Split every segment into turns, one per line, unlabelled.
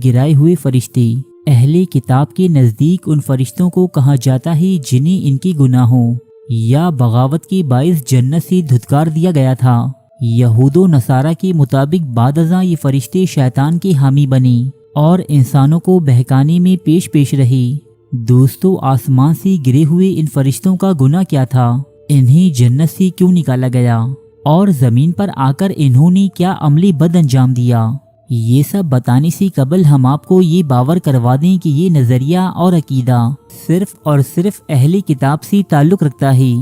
گرائے ہوئے فرشتے۔ اہل کتاب کے نزدیک ان فرشتوں کو کہا جاتا ہے جنہیں ان کی گناہوں یا بغاوت کے باعث جنت سے دھتکار دیا گیا تھا۔ یہود و نصارہ کے مطابق بعد ازاں یہ فرشتے شیطان کے حامی بنے اور انسانوں کو بہکانے میں پیش رہے۔ دوستو، آسمان سے گرے ہوئے ان فرشتوں کا گناہ کیا تھا؟ انہیں جنت سے کیوں نکالا گیا؟ اور زمین پر آ کر انہوں نے کیا عملی بد انجام دیا؟ یہ سب بتانے سے قبل ہم آپ کو یہ باور کروا دیں کہ یہ نظریہ اور عقیدہ صرف اور صرف اہل کتاب سے تعلق رکھتا ہے۔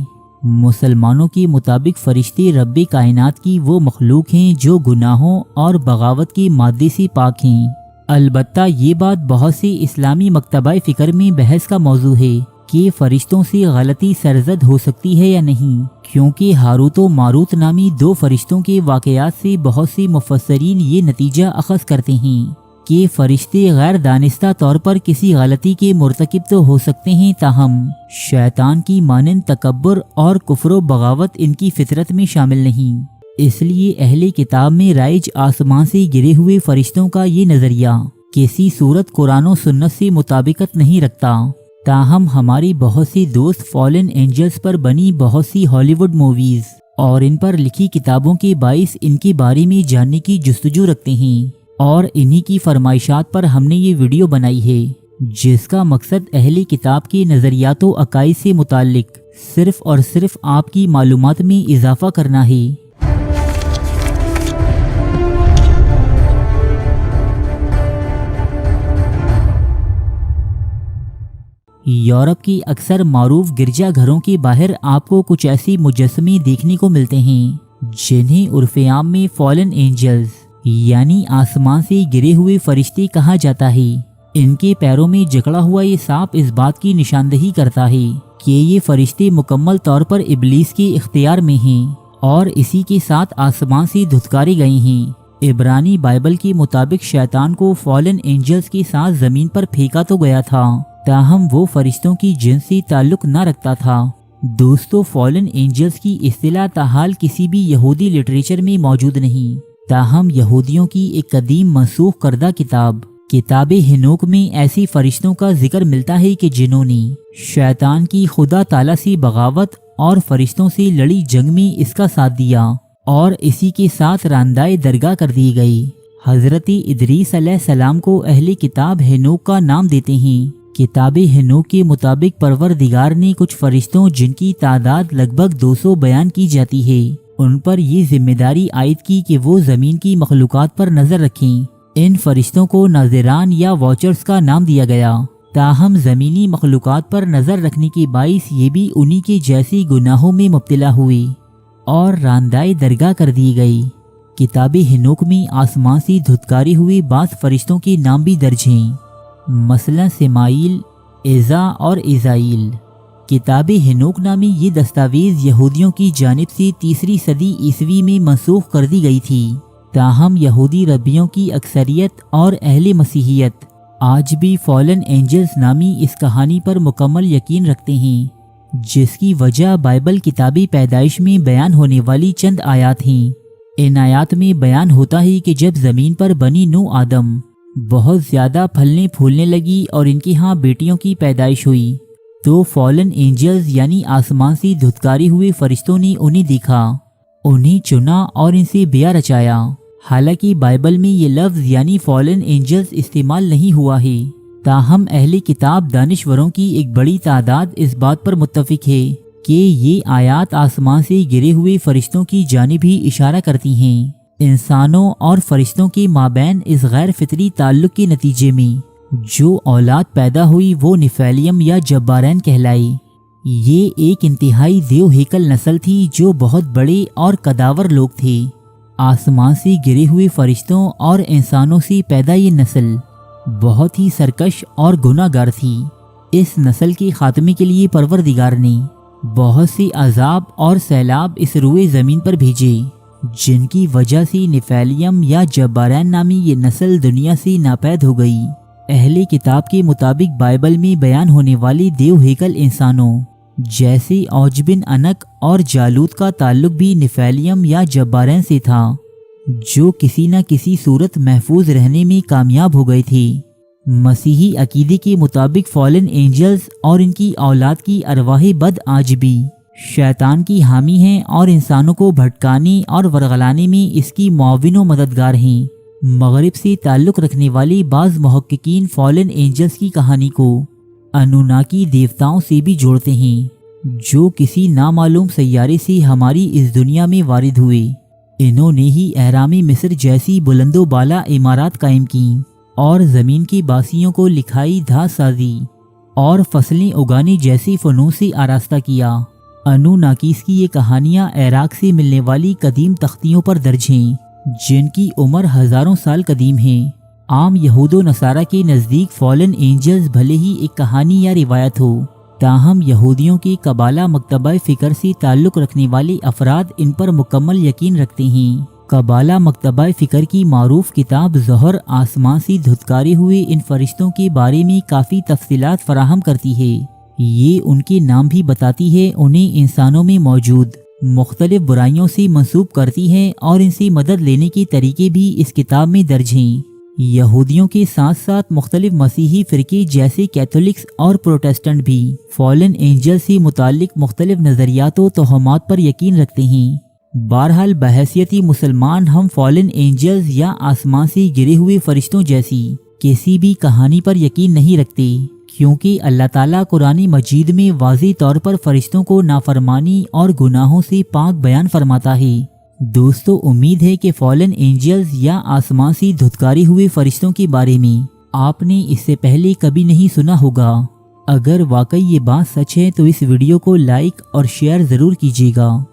مسلمانوں کے مطابق فرشتے رب کائنات کی وہ مخلوق ہیں جو گناہوں اور بغاوت کے مادے سے پاک ہیں۔ البتہ یہ بات بہت سے اسلامی مکتبہ فکر میں بحث کا موضوع ہے کہ فرشتوں سے غلطی سرزد ہو سکتی ہے یا نہیں، کیونکہ ہاروت و ماروت نامی دو فرشتوں کے واقعات سے بہت سے مفسرین یہ نتیجہ اخذ کرتے ہیں کہ فرشتے غیر دانستہ طور پر کسی غلطی کے مرتکب تو ہو سکتے ہیں، تاہم شیطان کی مانند تکبر اور کفر و بغاوت ان کی فطرت میں شامل نہیں۔ اس لیے اہل کتاب میں رائج آسمان سے گرے ہوئے فرشتوں کا یہ نظریہ کسی صورت قرآن و سنت سے مطابقت نہیں رکھتا۔ تاہم ہماری بہت سی دوست فالن اینجلز پر بنی بہت سی ہالی ووڈ موویز اور ان پر لکھی کتابوں کے باعث ان کے بارے میں جاننے کی جستجو رکھتے ہیں، اور انہی کی فرمائشات پر ہم نے یہ ویڈیو بنائی ہے، جس کا مقصد اہل کتاب کے نظریات و عقائد سے متعلق صرف اور صرف آپ کی معلومات میں اضافہ کرنا ہے۔ یورپ کی اکثر معروف گرجا گھروں کے باہر آپ کو کچھ ایسی مجسمے دیکھنے کو ملتے ہیں جنہیں عرف عام میں فالن اینجلز یعنی آسمان سے گرے ہوئے فرشتے کہا جاتا ہے۔ ان کے پیروں میں جکڑا ہوا یہ سانپ اس بات کی نشاندہی کرتا ہے کہ یہ فرشتے مکمل طور پر ابلیس کے اختیار میں ہیں اور اسی کے ساتھ آسمان سے دھتکارے گئے ہیں۔ عبرانی بائبل کے مطابق شیطان کو فالن اینجلز کے ساتھ زمین پر پھینکا تو گیا تھا، تاہم وہ فرشتوں کی جنس سے تعلق نہ رکھتا تھا۔ دوستو، فالن اینجلز کی اصطلاح تاحال کسی بھی یہودی لٹریچر میں موجود نہیں، تاہم یہودیوں کی ایک قدیم منسوخ کردہ کتاب ہنوک میں ایسی فرشتوں کا ذکر ملتا ہے کہ جنہوں نے شیطان کی خدا تعالیٰ سے بغاوت اور فرشتوں سے لڑی جنگ میں اس کا ساتھ دیا اور اسی کے ساتھ راندائے درگاہ کر دی گئی۔ حضرت ادریس علیہ السلام کو اہل کتاب ہنوک کا نام دیتے ہیں۔ کتاب ہنوک کے مطابق پروردگار نے کچھ فرشتوں جن کی تعداد لگ بھگ 200 بیان کی جاتی ہے، ان پر یہ ذمہ داری عائد کی کہ وہ زمین کی مخلوقات پر نظر رکھیں۔ ان فرشتوں کو ناظران یا واچرز کا نام دیا گیا، تاہم زمینی مخلوقات پر نظر رکھنے کے باعث یہ بھی انہی کے جیسی گناہوں میں مبتلا ہوئے اور راندائے درگاہ کر دی گئی۔ کتاب ہنوک میں آسمان سے دھتکارے ہوئے بعض فرشتوں کے نام بھی درج ہیں، مثلا سمائیل، ایزا اور ایزائیل۔ کتاب ہنوک نامی یہ دستاویز یہودیوں کی جانب سے 3 صدی عیسوی میں منسوخ کر دی گئی تھی، تاہم یہودی ربیوں کی اکثریت اور اہل مسیحیت آج بھی فالن اینجلز نامی اس کہانی پر مکمل یقین رکھتے ہیں، جس کی وجہ بائبل کتاب پیدائش میں بیان ہونے والی چند آیات ہیں۔ ان آیات میں بیان ہوتا ہے کہ جب زمین پر بنی نو آدم بہت زیادہ پھلنے پھولنے لگی اور ان کی ہاں بیٹیوں کی پیدائش ہوئی، تو فالن اینجلز یعنی آسمان سے دھتکارے ہوئے فرشتوں نے انہیں دیکھا، انہیں چنا اور ان سے بیاہ رچایا۔ حالانکہ بائبل میں یہ لفظ یعنی فالن اینجلز استعمال نہیں ہوا ہے، تاہم اہل کتاب دانشوروں کی ایک بڑی تعداد اس بات پر متفق ہے کہ یہ آیات آسمان سے گرے ہوئے فرشتوں کی جانب ہی اشارہ کرتی ہیں۔ انسانوں اور فرشتوں کے مابین اس غیر فطری تعلق کے نتیجے میں جو اولاد پیدا ہوئی وہ نفیلیم یا جبارین کہلائی۔ یہ ایک انتہائی دیو ہیکل نسل تھی جو بہت بڑے اور قداور لوگ تھے۔ آسمان سے گرے ہوئے فرشتوں اور انسانوں سے پیدا یہ نسل بہت ہی سرکش اور گناہ گار تھی۔ اس نسل کے خاتمے کے لیے پروردگار نے بہت سی عذاب اور سیلاب اس روئے زمین پر بھیجے، جن کی وجہ سے نفیلیم یا جبارین نامی یہ نسل دنیا سے ناپید ہو گئی۔ اہل کتاب کے مطابق بائبل میں بیان ہونے والی دیو ہیکل انسانوں جیسے اوج بن انک اور جالوت کا تعلق بھی نفیلیم یا جبارین سے تھا۔ جو کسی نہ کسی صورت محفوظ رہنے میں کامیاب ہو گئے تھے۔ مسیحی عقیدے کے مطابق فالن اینجلز اور ان کی اولاد کی ارواح بد آج بھی شیطان کی حامی ہیں اور انسانوں کو بھٹکانے اور ورغلانے میں اس کی معاون و مددگار ہیں۔ مغرب سے تعلق رکھنے والے بعض محققین فالن اینجلز کی کہانی کو انوناکی دیوتاؤں سے بھی جوڑتے ہیں، جو کسی نامعلوم سیارے سے ہماری اس دنیا میں وارد ہوئے۔ انہوں نے ہی اہرام مصر جیسی بلند و بالا عمارات قائم کیں اور زمین کی باسیوں کو لکھائی دھا سازی اور فصلیں اگانے جیسے فنون سے آراستہ کیا۔ انوناکیس کی یہ کہانیاں عراق سے ملنے والی قدیم تختیوں پر درج ہیں، جن کی عمر ہزاروں سال قدیم ہیں۔ عام یہود و نصارہ کے نزدیک فالن اینجلز بھلے ہی ایک کہانی یا روایت ہو، تاہم یہودیوں کی قبالہ مکتبہ فکر سے تعلق رکھنے والے افراد ان پر مکمل یقین رکھتے ہیں۔ قبالہ مکتبہ فکر کی معروف کتاب ظہر آسمان سے دھتکارے ہوئے ان فرشتوں کے بارے میں کافی تفصیلات فراہم کرتی ہے۔ یہ ان کے نام بھی بتاتی ہے، انہیں انسانوں میں موجود مختلف برائیوں سے منسوب کرتی ہے اور ان سے مدد لینے کے طریقے بھی اس کتاب میں درج ہیں۔ یہودیوں کے ساتھ ساتھ مختلف مسیحی فرقے جیسے کیتھولکس اور پروٹسٹنٹ بھی فالن اینجل سے متعلق مختلف نظریات و توہمات پر یقین رکھتے ہیں۔ بہرحال بحیثیت مسلمان ہم فالن اینجلز یا آسمان سے گرے ہوئے فرشتوں جیسی کسی بھی کہانی پر یقین نہیں رکھتے، کیونکہ اللہ تعالیٰ قرآن مجید میں واضح طور پر فرشتوں کو نافرمانی اور گناہوں سے پاک بیان فرماتا ہے۔ دوستو، امید ہے کہ فالن اینجلز یا آسمان سے دھتکارے ہوئے فرشتوں کے بارے میں آپ نے اس سے پہلے کبھی نہیں سنا ہوگا۔ اگر واقعی یہ بات سچ ہے تو اس ویڈیو کو لائک اور شیئر ضرور کیجیے گا۔